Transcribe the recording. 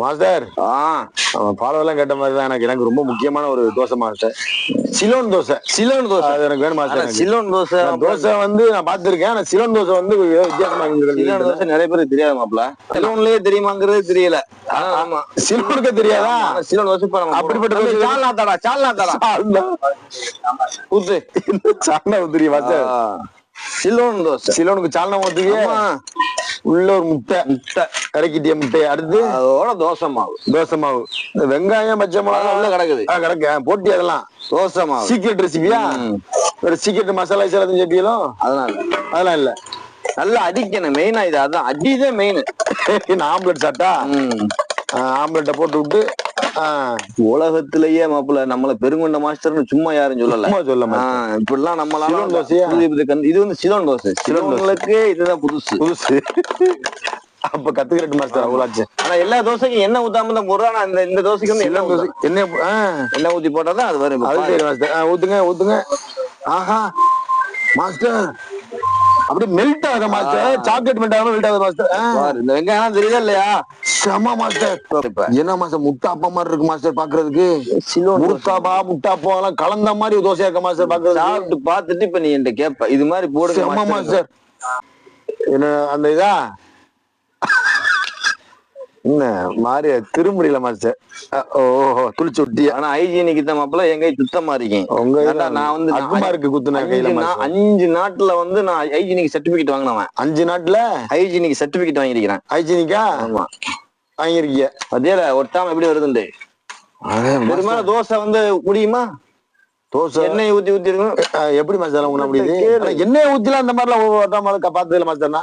Master follow எல்லாம் கேட்ட மாதிரி தான் எனக்கு ரொம்ப முக்கியமான ஒரு தோசை மாஸ்டர். சிலோன் தோசை. சிலோன் தோசை அது எனக்கு வேணும் மாஸ்டர். சிலோன் தோசை தோசை வந்து நான் பாத்துருக்கேன். ஆனா சிலோன் தோசை வந்து வித்தியாசமா இருக்கு. சிலோன் தோசை நிறைய பேருக்கு தெரியாது மாப்ள. சிலோன்லயே தெரியுமாங்கிறது தெரியல. ஆமா சிலோனுக்கு தெரியாதா? சிலோன் தோசை அப்படிப்பட்ட சால்னா தாடா ஊத்து சால்னா ஊத்துறிய மாஸ்டர். சிலோன் தோசை. சிலோனுக்கு சால்னா ஊத்துறிய. உள்ள ஒரு முட்டை கரைக்கிட்டிய முட்டை. அடுத்து அதோட தோசை மாவு. தோசை மாவு. இந்த வெங்காயம் பச்சை மிளகா உள்ள கிடக்குது. கிடக்கு போட்டி. அதெல்லாம் தோசை மாவு சீக்ரெட் ரெசிபியா? ஒரு சீக்ரெட் மசாலா எல்லாத்தையும் சேர்ப்பீங்களோ? அதெல்லாம் இல்ல. நல்லா அடிக்கணும் மெயினா. இது அதான் அடிதான் மெயின். ஆம்லெட் சாப்பிட்டா ஆம்லெட்டை போட்டு விட்டு உலகத்திலேயே மாப்பிள்ள நம்மள பெருங்கொண்ட மாஸ்டர்னு சும்மா யாரும் சொல்லல. இப்படிலாம் நம்மளால இது வந்து சிலோன் தோசை. சிலோன்களுக்கு இதுதான் புதுசு. அப்ப கத்துக்கிட்டு மாஸ்டர் அவ்வளவு. ஆனா எல்லா தோசைக்கும் எண்ணெய் ஊத்தாம தான் போடுறோம். இந்த தோசைக்கு வந்து எண்ணெய் ஊத்தி போட்டாதான் அது வரும். ஊத்துங்க. ஆஹா மாஸ்டர் அப்படி மெல்ட் ஆகுது மாஸ்டர். சாக்லேட் மெல்ட் ஆகாம மெல்ட் ஆகுது மாஸ்டர். இந்த வெங்காயம் தெரியுதா இல்லையா? செம மாஸ்டர். என்ன மாஸ்டர் முட்டாப்பா மாதிரி இருக்கு மாஸ்டர் பாக்குறதுக்கு. முட்டாப்பா எல்லாம் கலந்த மாதிரி தோசையா இருக்க மாஸ்டர் பாக்குறது. சாப்பிட்டு பாத்துட்டு இப்ப நீ என்கிட்ட கேப்ப இது மாதிரி போடுங்க மாஸ்டர். என்ன அந்த இதா என்ன மாதிரி திருமுடியில மாஸ்டர். ஓஹோ துளிச்சு விட்டி. ஆனா ஹைஜீனிக்கு தான் மாப்பிள்ள என் கை சுத்தமா இருக்கேன். நான் வந்து அக்குமாருக்கு குத்துன கையில 5 நாட்டுல வந்து நான் ஹைஜீனிக் சர்டிபிகேட் வாங்கினவன். 5 நாட்டுல ஹைஜீனிக் சர்டிபிகேட் வாங்கிருக்கிறேன். ஹைஜீனிக்கா? ஆமா வாங்கிருக்கீங்க. அதே ஒட்டாம எப்படி வருதுண்டு. பெரும்பாலும் தோசை வந்து முடியுமா? தோசை எண்ணெய் ஊத்தி இருக்கணும். எப்படி மாஸ்டர் முடியுது? எண்ணெய் ஊத்திலாம் அந்த மாதிரிலாம் பார்த்ததுல மாஸ்டர்னா